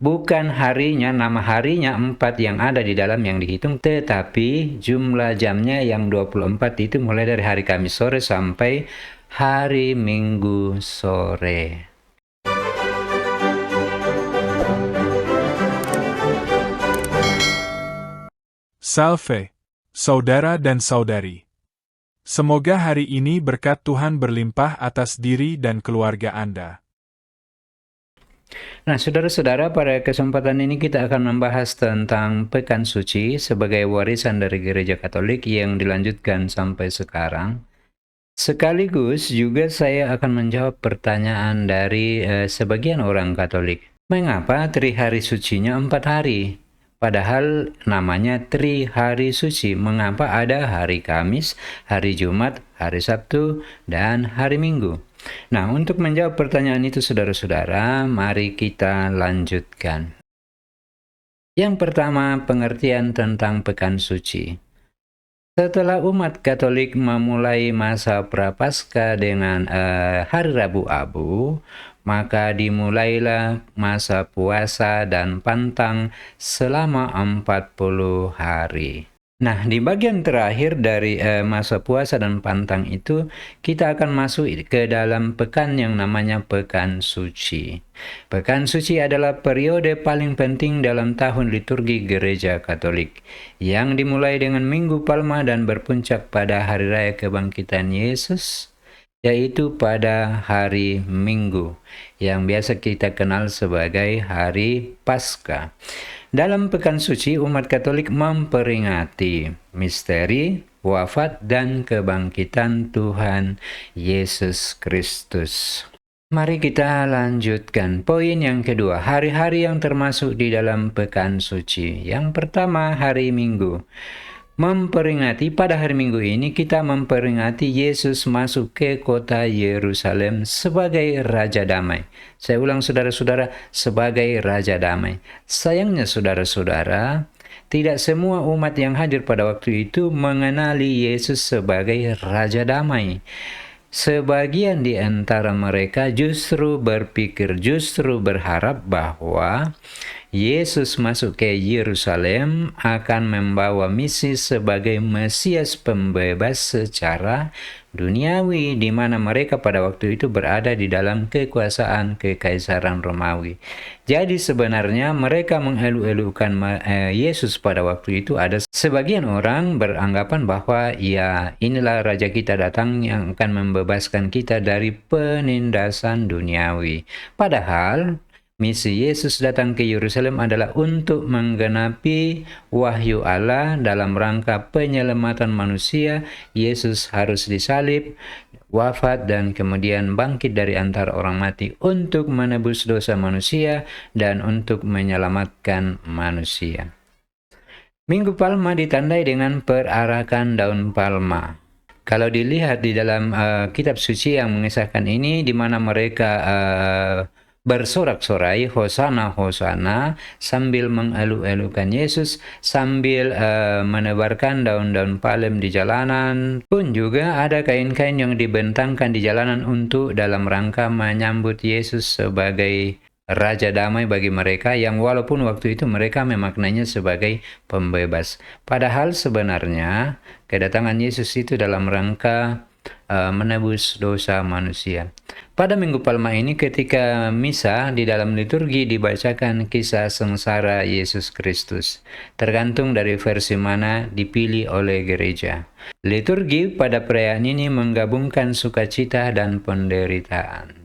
Bukan harinya, nama harinya 4 yang ada di dalam yang dihitung, tetapi jumlah jamnya yang 24 itu mulai dari hari Kamis sore sampai hari Minggu sore. Salve, saudara dan saudari. Semoga hari ini berkat Tuhan berlimpah atas diri dan keluarga Anda. Nah, saudara-saudara, pada kesempatan ini kita akan membahas tentang Pekan Suci sebagai warisan dari Gereja Katolik yang dilanjutkan sampai sekarang. Sekaligus juga saya akan menjawab pertanyaan dari sebagian orang Katolik. Mengapa Tri Hari Sucinya 4 hari? Padahal namanya Tri Hari Suci. Mengapa ada hari Kamis, hari Jumat, hari Sabtu, dan hari Minggu? Nah, untuk menjawab pertanyaan itu saudara-saudara, mari kita lanjutkan. Yang pertama, pengertian tentang Pekan Suci. Setelah umat Katolik memulai masa Prapaskah dengan hari Rabu Abu, maka dimulailah masa puasa dan pantang selama 40 hari. Nah, di bagian terakhir dari masa puasa dan pantang itu, kita akan masuk ke dalam pekan yang namanya Pekan Suci. Pekan Suci adalah periode paling penting dalam tahun liturgi Gereja Katolik, yang dimulai dengan Minggu Palma dan berpuncak pada Hari Raya Kebangkitan Yesus, yaitu pada hari Minggu, yang biasa kita kenal sebagai Hari Paskah. Dalam Pekan Suci, umat Katolik memperingati misteri, wafat, dan kebangkitan Tuhan Yesus Kristus. Mari kita lanjutkan. Poin yang kedua, hari-hari yang termasuk di dalam Pekan Suci. Yang pertama, hari Minggu. Pada hari Minggu ini kita memperingati Yesus masuk ke kota Yerusalem sebagai Raja Damai. Saya ulang saudara-saudara, sebagai Raja Damai. Sayangnya saudara-saudara, tidak semua umat yang hadir pada waktu itu mengenali Yesus sebagai Raja Damai. Sebagian di antara mereka justru berharap bahwa Yesus masuk ke Yerusalem akan membawa misi sebagai Mesias pembebas secara duniawi, di mana mereka pada waktu itu berada di dalam kekuasaan Kekaisaran Romawi. Jadi sebenarnya mereka mengeluh-elukan Yesus pada waktu itu. Ada sebagian orang beranggapan bahwa ya inilah Raja kita datang yang akan membebaskan kita dari penindasan duniawi. Padahal misi Yesus datang ke Yerusalem adalah untuk menggenapi wahyu Allah dalam rangka penyelamatan manusia. Yesus harus disalib, wafat, dan kemudian bangkit dari antara orang mati untuk menebus dosa manusia dan untuk menyelamatkan manusia. Minggu Palma ditandai dengan perarakan daun palma. Kalau dilihat di dalam kitab suci yang mengisahkan ini, di mana mereka bersorak-sorai, Hosana, Hosana, sambil mengeluh-elukan Yesus, sambil menebarkan daun-daun palem di jalanan. Pun juga ada kain-kain yang dibentangkan di jalanan untuk dalam rangka menyambut Yesus sebagai Raja Damai bagi mereka, yang walaupun waktu itu mereka memaknainya sebagai pembebas. Padahal sebenarnya kedatangan Yesus itu dalam rangka menebus dosa manusia. Pada Minggu Palma ini, ketika misa di dalam liturgi dibacakan kisah sengsara Yesus Kristus, tergantung dari versi mana dipilih oleh gereja. Liturgi pada perayaan ini menggabungkan sukacita dan penderitaan.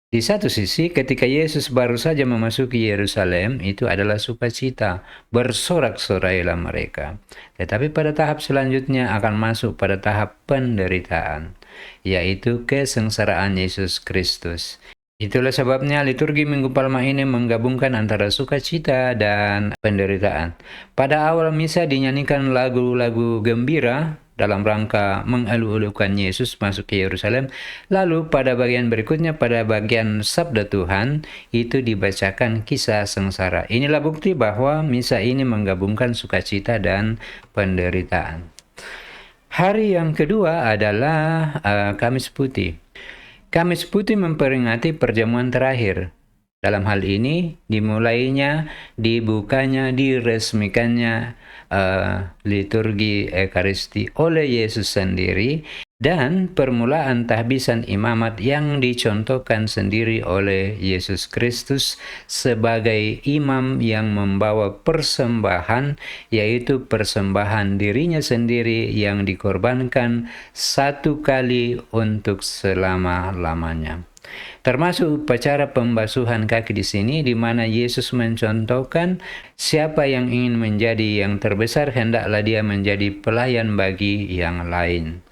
Di satu sisi, ketika Yesus baru saja memasuki Yerusalem, itu adalah sukacita, bersorak-sorailah mereka. Tetapi pada tahap selanjutnya akan masuk pada tahap penderitaan, yaitu kesengsaraan Yesus Kristus. Itulah sebabnya liturgi Minggu Palma ini menggabungkan antara sukacita dan penderitaan. Pada awal misa dinyanyikan lagu-lagu gembira dalam rangka mengeluh-elukan Yesus masuk ke Yerusalem. Lalu pada bagian berikutnya, pada bagian Sabda Tuhan, itu dibacakan kisah sengsara. Inilah bukti bahwa misa ini menggabungkan sukacita dan penderitaan. Hari yang kedua adalah Kamis Putih. Kamis Putih memperingati perjamuan terakhir Dalam hal ini, dimulainya, dibukanya, diresmikannya liturgi Ekaristi oleh Yesus sendiri, dan permulaan tahbisan imamat yang dicontohkan sendiri oleh Yesus Kristus sebagai imam yang membawa persembahan, yaitu persembahan dirinya sendiri yang dikorbankan satu kali untuk selama-lamanya. Termasuk upacara pembasuhan kaki di sini, di mana Yesus mencontohkan siapa yang ingin menjadi yang terbesar, hendaklah dia menjadi pelayan bagi yang lain.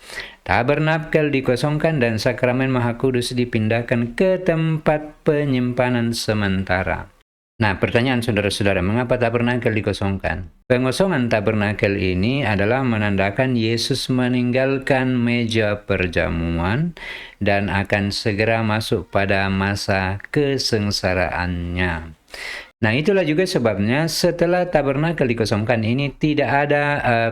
Tabernakel dikosongkan dan sakramen Maha Kudus dipindahkan ke tempat penyimpanan sementara. Nah, pertanyaan saudara-saudara, mengapa tabernakel dikosongkan? Pengosongan tabernakel ini adalah menandakan Yesus meninggalkan meja perjamuan dan akan segera masuk pada masa kesengsaraannya. Nah, itulah juga sebabnya setelah tabernakel dikosongkan ini tidak ada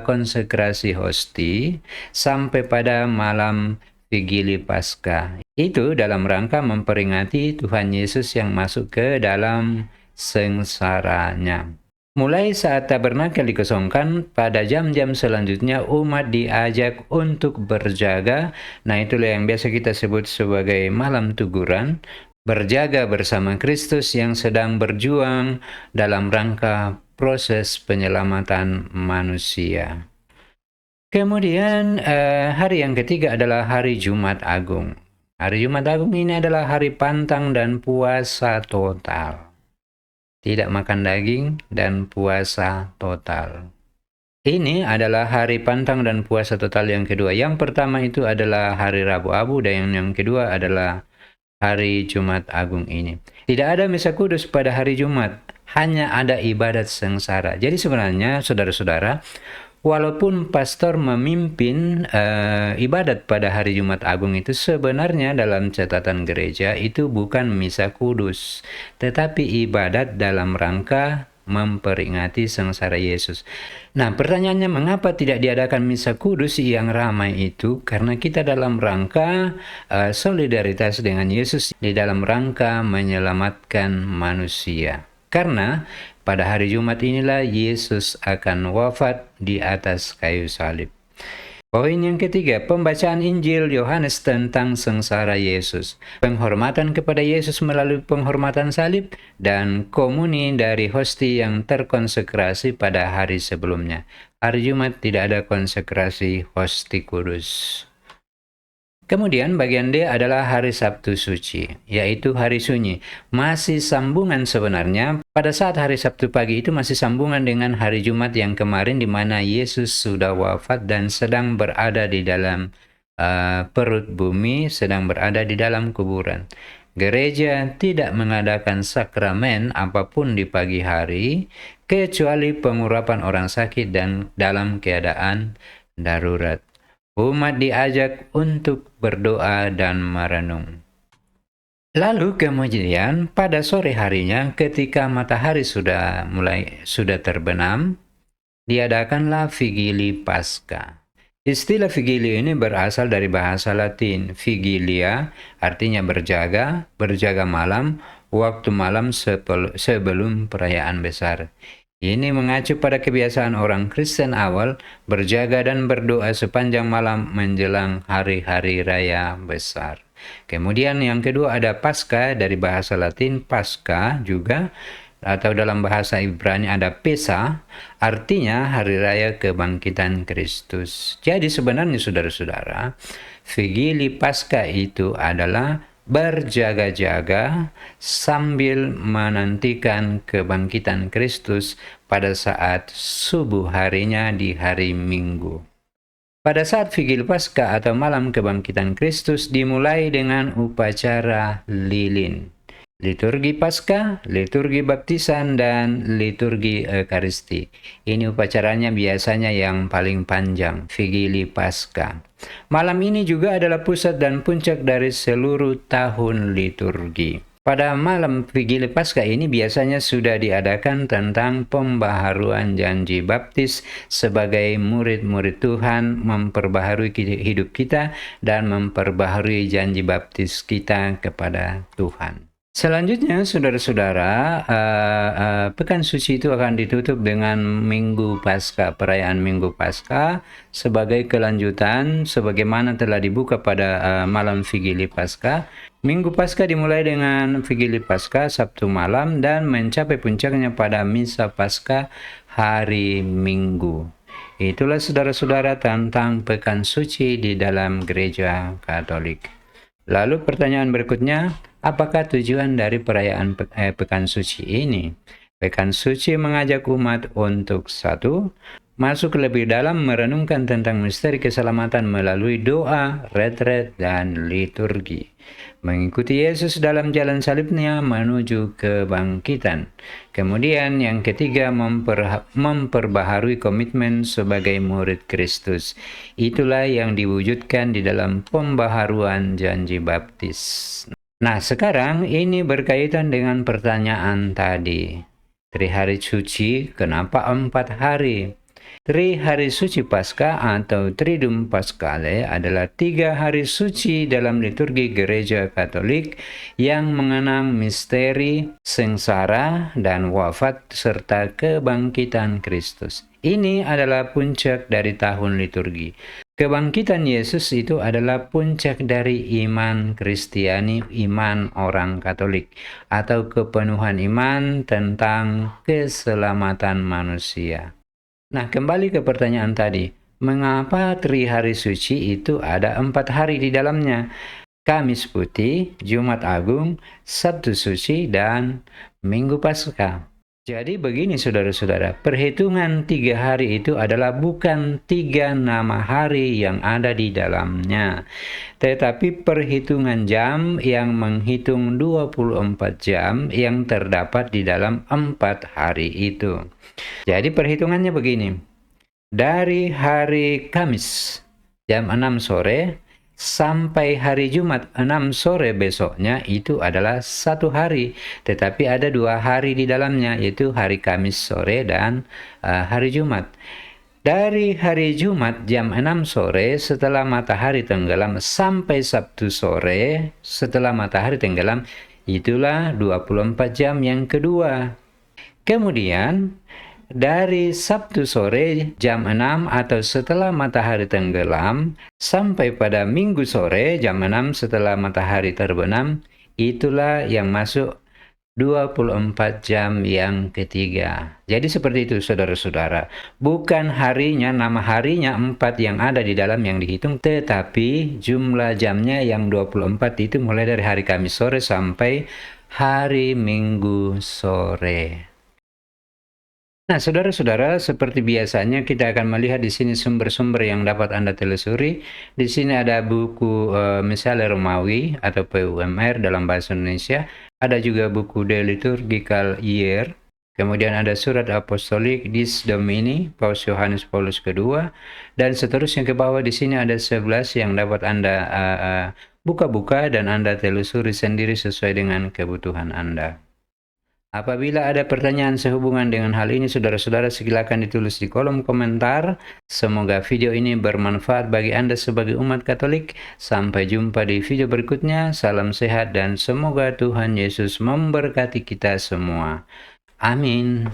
konsekrasi hosti sampai pada malam Vigili Paskah. Itu dalam rangka memperingati Tuhan Yesus yang masuk ke dalam sengsaranya. Mulai saat tabernakel dikosongkan, pada jam-jam selanjutnya umat diajak untuk berjaga. Nah, itulah yang biasa kita sebut sebagai malam teguran. Berjaga bersama Kristus yang sedang berjuang dalam rangka proses penyelamatan manusia. Kemudian hari yang ketiga adalah hari Jumat Agung. Hari Jumat Agung ini adalah hari pantang dan puasa total. Tidak makan daging dan puasa total. Ini adalah hari pantang dan puasa total yang kedua. Yang pertama itu adalah hari Rabu Abu dan yang kedua adalah hari Jumat Agung ini. Tidak ada misa kudus pada hari Jumat, hanya ada ibadat sengsara. Jadi sebenarnya saudara-saudara, walaupun pastor memimpin ibadat pada hari Jumat Agung itu, sebenarnya dalam catatan gereja itu bukan misa kudus, tetapi ibadat dalam rangka memperingati sengsara Yesus. Nah, pertanyaannya, mengapa tidak diadakan misa kudus yang ramai itu? Karena kita dalam rangka solidaritas dengan Yesus, di dalam rangka menyelamatkan manusia. Karena pada hari Jumat inilah Yesus akan wafat di atas kayu salib. Poin yang ketiga, pembacaan Injil Yohanes tentang sengsara Yesus. Penghormatan kepada Yesus melalui penghormatan salib dan komuni dari hosti yang terkonsekrasi pada hari sebelumnya. Hari Jumat tidak ada konsekrasi hosti kudus. Kemudian bagian D adalah hari Sabtu Suci, yaitu hari sunyi. Masih sambungan sebenarnya, pada saat hari Sabtu pagi itu masih sambungan dengan hari Jumat yang kemarin, di mana Yesus sudah wafat dan sedang berada di dalam perut bumi, sedang berada di dalam kuburan. Gereja tidak mengadakan sakramen apapun di pagi hari, kecuali pengurapan orang sakit dan dalam keadaan darurat. Umat diajak untuk berdoa dan merenung. Lalu kemudian pada sore harinya, ketika matahari sudah terbenam, diadakanlah Vigili Paskah. Istilah Vigili ini berasal dari bahasa Latin. Vigilia artinya berjaga, berjaga malam, waktu malam sebelum perayaan besar. Ini mengacu pada kebiasaan orang Kristen awal berjaga dan berdoa sepanjang malam menjelang hari-hari raya besar. Kemudian yang kedua ada Paskah, dari bahasa Latin Pascha juga, atau dalam bahasa Ibrani ada Pesa, artinya hari raya kebangkitan Kristus. Jadi sebenarnya saudara-saudara, Vigili Paskah itu adalah berjaga-jaga sambil menantikan kebangkitan Kristus pada saat subuh harinya di hari Minggu. Pada saat Vigil Paskah atau malam kebangkitan Kristus dimulai dengan upacara lilin, liturgi Paskah, liturgi baptisan, dan liturgi Ekaristi. Ini upacaranya biasanya yang paling panjang, Vigili Paskah. Malam ini juga adalah pusat dan puncak dari seluruh tahun liturgi. Pada malam Vigili Paskah ini biasanya sudah diadakan tentang pembaharuan janji baptis sebagai murid-murid Tuhan, memperbaharui hidup kita dan memperbaharui janji baptis kita kepada Tuhan. Selanjutnya, saudara-saudara, pekan suci itu akan ditutup dengan Minggu Paskah, perayaan Minggu Paskah sebagai kelanjutan sebagaimana telah dibuka pada malam Vigili Paskah. Minggu Paskah dimulai dengan Vigili Paskah Sabtu malam dan mencapai puncaknya pada Misa Paskah hari Minggu. Itulah saudara-saudara tentang pekan suci di dalam gereja Katolik. Lalu pertanyaan berikutnya, apakah tujuan dari perayaan pekan suci ini? Pekan suci mengajak umat untuk satu, masuk lebih dalam merenungkan tentang misteri keselamatan melalui doa, retret, dan liturgi. Mengikuti Yesus dalam jalan salibnya menuju kebangkitan. Kemudian yang ketiga, memperbaharui komitmen sebagai murid Kristus. Itulah yang diwujudkan di dalam pembaharuan janji baptis. Nah, sekarang ini berkaitan dengan pertanyaan tadi. Hari suci, kenapa 4 hari? Hari suci Paskah atau Triduum Paschale adalah 3 hari suci dalam liturgi gereja Katolik yang mengenang misteri sengsara dan wafat serta kebangkitan Kristus. Ini adalah puncak dari tahun liturgi. Kebangkitan Yesus itu adalah puncak dari iman Kristiani, iman orang Katolik, atau kepenuhan iman tentang keselamatan manusia. Nah, kembali ke pertanyaan tadi. Mengapa hari suci itu ada 4 hari di dalamnya? Kamis Putih, Jumat Agung, Sabtu Suci, dan Minggu Paskah. Jadi begini saudara-saudara, perhitungan 3 hari itu adalah bukan 3 nama hari yang ada di dalamnya, tetapi perhitungan jam yang menghitung 24 jam yang terdapat di dalam 4 hari itu. Jadi perhitungannya begini, dari hari Kamis jam 6 sore sampai hari Jumat 6 sore besoknya itu adalah 1 hari, tetapi ada 2 hari di dalamnya, yaitu hari Kamis sore dan hari Jumat. Dari hari Jumat jam 6 sore setelah matahari tenggelam sampai Sabtu sore setelah matahari tenggelam, itulah 24 jam yang kedua. Kemudian dari Sabtu sore jam 6 atau setelah matahari tenggelam sampai pada Minggu sore jam 6 setelah matahari terbenam, itulah yang masuk 24 jam yang ketiga. Jadi seperti itu saudara-saudara. Bukan harinya, nama harinya 4 yang ada di dalam yang dihitung, tetapi jumlah jamnya yang 24 itu mulai dari hari Kamis sore sampai hari Minggu sore. Nah, saudara-saudara, seperti biasanya kita akan melihat di sini sumber-sumber yang dapat Anda telusuri. Di sini ada buku misalnya Romawi atau PUMR dalam bahasa Indonesia. Ada juga buku The Liturgical Year. Kemudian ada surat apostolik Dis Domini, Paus Yohanes Paulus II. Dan seterusnya ke bawah di sini ada 11 yang dapat Anda buka-buka dan Anda telusuri sendiri sesuai dengan kebutuhan Anda. Apabila ada pertanyaan sehubungan dengan hal ini, saudara-saudara silakan ditulis di kolom komentar. Semoga video ini bermanfaat bagi Anda sebagai umat Katolik. Sampai jumpa di video berikutnya. Salam sehat dan semoga Tuhan Yesus memberkati kita semua. Amin.